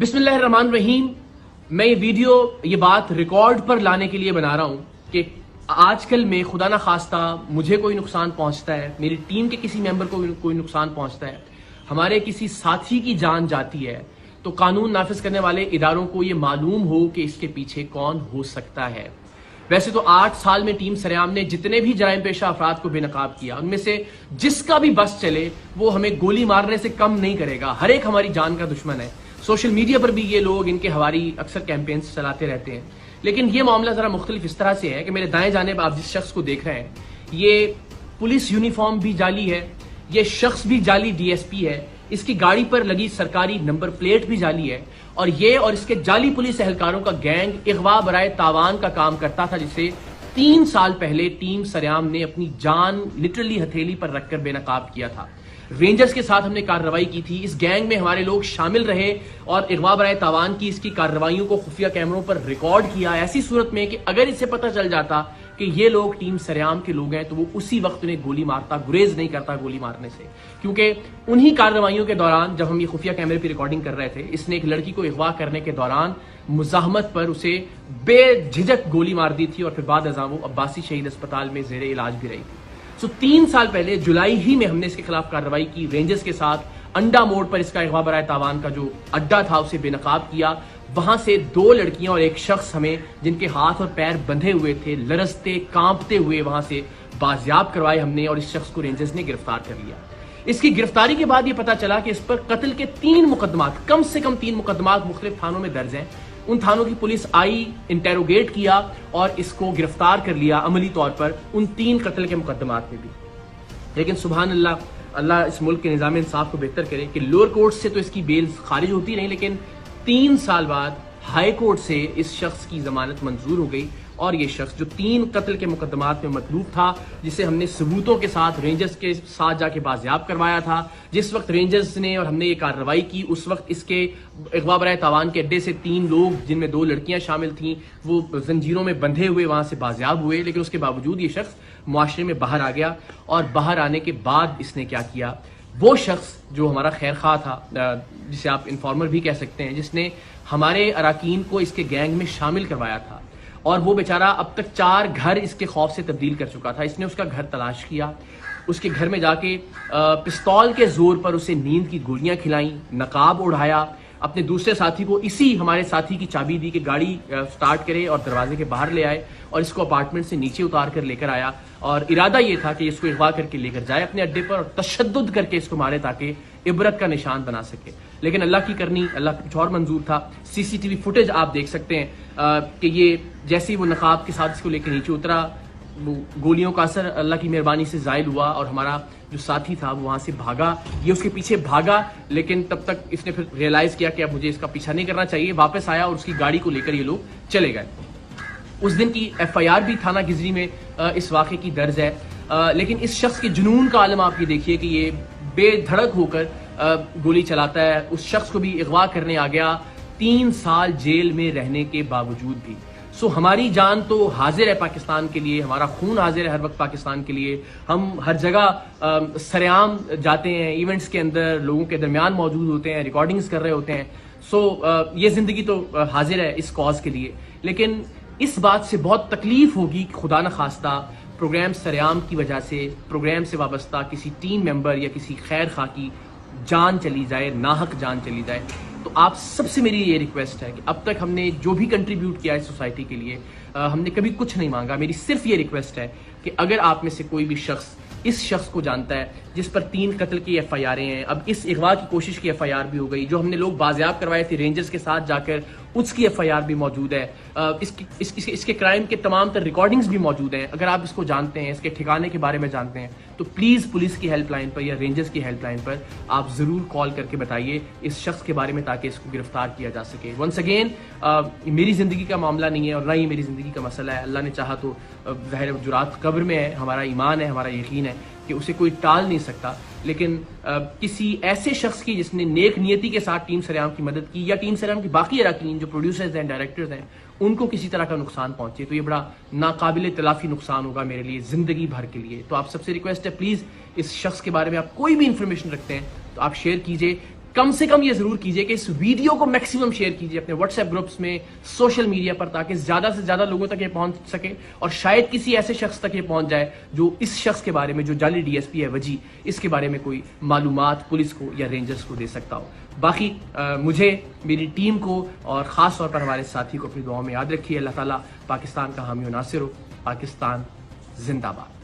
बिस्मिल्लाहिर्रहमानिर्रहीम। मैं ये बात रिकॉर्ड पर लाने के लिए बना रहा हूं कि आजकल में खुदा ना खास्ता मुझे कोई नुकसान पहुंचता है, मेरी टीम के किसी मेंबर को कोई नुकसान पहुंचता है, हमारे किसी साथी की जान जाती है, तो कानून नाफिज करने वाले इदारों को ये मालूम हो कि इसके पीछे कौन हो सकता है। वैसे तो 8 साल में टीम सरेआम ने जितने भी जराइम पेशा अफराद को बेनकाब किया, उनमें से जिसका भी बस चले वो हमें गोली मारने से कम नहीं करेगा। हर एक हमारी जान का दुश्मन है। सोशल मीडिया पर भी ये लोग इनके हवारी अक्सर कैंपेन्स चलाते रहते हैं। लेकिन ये मामला जरा मुख्तलिफ इस तरह से है कि मेरे दाएं जानिब आप जिस शख्स को देख रहे हैं, ये पुलिस यूनिफॉर्म भी जाली है, ये शख्स भी जाली डीएसपी है, इसकी गाड़ी पर लगी सरकारी नंबर प्लेट भी जाली है, और ये और इसके जाली पुलिस एहलकारों का गैंग इगवा बराए तावान का काम करता था, जिसे 3 साल पहले टीम सरेआम ने अपनी जान लिटरली हथेली पर रखकर बेनकाब किया था। रेंजर्स के साथ हमने कार्रवाई की थी, इस गैंग में हमारे लोग शामिल रहे और इगवा बराए तावान की इसकी कार्रवाइयों को खुफिया कैमरों पर रिकॉर्ड किया। ऐसी सूरत में कि अगर इसे पता चल जाता कि ये लोग टीम सरेआम के लोग हैं तो वो उसी वक्त उन्हें गोली मारता, गुरेज नहीं करता गोली मारने से। क्योंकि उन्हीं कार्रवाइयों के दौरान जब हम ये खुफिया कैमरे पर रिकॉर्डिंग कर रहे थे, इसने एक लड़की को अगवा करने के दौरान मुजाहमत पर उसे बेझिझक गोली मार दी थी और फिर बाद अज़ां वो अब्बासी शहीद अस्पताल में ज़ेरे इलाज भी रही थी। 3 साल पहले जुलाई ही में हमने इसके खिलाफ कार्रवाई की। रेंजर्स के साथ अंडा मोड़ पर इसका अगवा बराए तावान का जो अड्डा था उसे बेनकाब किया। वहां से 2 लड़कियां और एक शख्स हमें, जिनके हाथ और पैर बंधे हुए थे, लरसते कांपते हुए वहां से बाजियाब करवाए हमने, और इस शख्स को रेंजर्स ने गिरफ्तार कर लिया। इसकी गिरफ्तारी के बाद यह पता चला कि इस पर कत्ल के 3 मुकदमात, कम से कम 3 मुकदमात मुख्तलिफ थानों में दर्ज हैं। उन थानों की पुलिस आई, इंटेरोगेट किया और इसको गिरफ्तार कर लिया अमली तौर पर उन 3 कत्ल के मुकदमात में भी। लेकिन सुभान अल्लाह, अल्लाह इस मुल्क के निज़ाम इंसाफ को बेहतर करे कि लोअर कोर्ट से तो इसकी बेल खारिज होती नहीं, लेकिन 3 साल बाद हाई कोर्ट से इस शख्स की जमानत मंजूर हो गई। और ये शख्स जो 3 कत्ल के मुकदमात में मतलूब था, जिसे हमने सबूतों के साथ रेंजर्स के साथ जाके बाजियाब करवाया था, जिस वक्त रेंजर्स ने और हमने ये कार्रवाई की उस वक्त इसके अगवा बराए तावान के अड्डे से 3 लोग, जिनमें 2 लड़कियां शामिल थीं, वो जंजीरों में बंधे हुए वहां से बाजियाब हुए। लेकिन उसके बावजूद ये शख्स मुआशरे में बाहर आ गया, और बाहर आने के बाद इसने क्या किया, वो शख्स जो हमारा खैर खा था, जिसे आप इन्फॉर्मर भी कह सकते हैं, जिसने हमारे अराकीन को इसके गैंग में शामिल करवाया था, और वो बेचारा अब तक 4 घर इसके खौफ से तब्दील कर चुका था। इसने उसका घर तलाश किया, उसके घर में जाके पिस्तौल के जोर पर उसे नींद की गोलियां खिलाई, नकाब उड़ाया, अपने दूसरे साथी को इसी हमारे साथी की चाबी दी कि गाड़ी स्टार्ट करे और दरवाजे के बाहर ले आए, और इसको अपार्टमेंट से नीचे उतार कर लेकर आया। और इरादा ये था कि इसको अगवा करके लेकर जाए अपने अड्डे पर और तशद्दुद करके इसको मारे ताकि इबरत का निशान बना सके। लेकिन अल्लाह की करनी, अल्लाह को कुछ और मंजूर था। सीसीटीवी फुटेज आप देख सकते हैं कि ये जैसे ही वो नकाब के साथ इसको लेकर नीचे उतरा, वो गोलियों का असर अल्लाह की मेहरबानी से जायल हुआ, और हमारा जो साथी था वो वहां से भागा। ये उसके पीछे भागा, लेकिन तब तक इसने फिर रियलाइज किया कि अब मुझे इसका पीछा नहीं करना चाहिए। वापस आया और उसकी गाड़ी को लेकर ये लोग चले गए। उस दिन की FIR भी थाना गिजरी में इस वाक़े की दर्ज है। लेकिन इस शख्स के जुनून का आलम आप ये देखिए कि ये बेधड़क होकर गोली चलाता है। उस शख्स को भी अगवा करने आ गया 3 साल जेल में रहने के बावजूद भी। सो हमारी जान तो हाजिर है पाकिस्तान के लिए, हमारा खून हाजिर है हर वक्त पाकिस्तान के लिए। हम हर जगह सरेआम जाते हैं, इवेंट्स के अंदर लोगों के दरमियान मौजूद होते हैं, रिकॉर्डिंग्स कर रहे होते हैं। सो ये जिंदगी तो हाजिर है इस कॉज के लिए। लेकिन इस बात से बहुत तकलीफ होगी कि खुदा न खास्ता प्रोग्राम सरेआम की वजह से, प्रोग्राम से वाबस्ता किसी टीम मेंबर या किसी खैर खा की जान चली जाए, नाहक जान चली जाए। तो आप सबसे मेरी ये रिक्वेस्ट है कि अब तक हमने जो भी कंट्रीब्यूट किया है सोसाइटी के लिए, हमने कभी कुछ नहीं मांगा। मेरी सिर्फ ये रिक्वेस्ट है कि अगर आप में से कोई भी शख्स इस शख्स को जानता है जिस पर 3 कत्ल की FIR हैं, अब इस अगवा की कोशिश की FIR भी हो गई, जो हमने लोग बाजियाब करवाए थे रेंजर्स के साथ जाकर, उसकी FIR भी मौजूद है, इसके क्राइम के तमाम तर रिकॉर्डिंग्स भी मौजूद हैं। अगर आप इसको जानते हैं, इसके ठिकाने के बारे में जानते हैं, तो प्लीज़ पुलिस की हेल्पलाइन पर या रेंजर्स की हेल्पलाइन पर आप ज़रूर कॉल करके बताइए इस शख्स के बारे में, ताकि इसको गिरफ्तार किया जा सके। वंस अगेन, मेरी ज़िंदगी का मामला नहीं है और ना ही मेरी ज़िंदगी का मसला है। अल्लाह ने चाहा तो ज़ाहिर जुरात कब्र में है, हमारा ईमान है, हमारा यकीन है कि उसे कोई टाल नहीं सकता। लेकिन किसी ऐसे शख्स की जिसने नेक नियति के साथ टीम सरेआम की मदद की, या टीम सरेआम की बाकी अराकीन जो प्रोड्यूसर्स हैं, डायरेक्टर्स हैं, उनको किसी तरह का नुकसान पहुंचे, तो ये बड़ा नाकाबिल तलाफी नुकसान होगा मेरे लिए ज़िंदगी भर के लिए। तो आप सबसे रिक्वेस्ट है, प्लीज़ इस शख्स के बारे में आप कोई भी इंफॉर्मेशन रखते हैं तो आप शेयर कीजिए। کم سے کم یہ ضرور کیجئے کہ اس ویڈیو کو میکسیمم شیئر کیجئے اپنے واٹس ایپ گروپس میں، سوشل میڈیا پر، تاکہ زیادہ سے زیادہ لوگوں تک یہ پہنچ سکے، اور شاید کسی ایسے شخص تک یہ پہنچ جائے جو اس شخص کے بارے میں، جو جعلی ڈی ایس پی ہے وجی، اس کے بارے میں کوئی معلومات پولیس کو یا رینجرز کو دے سکتا ہو۔ باقی مجھے، میری ٹیم کو، اور خاص طور پر ہمارے ساتھی کو اپنی دعاؤں میں یاد رکھیے۔ اللہ تعالیٰ پاکستان کا حامی و ناصر ہو۔ پاکستان زندہ باد۔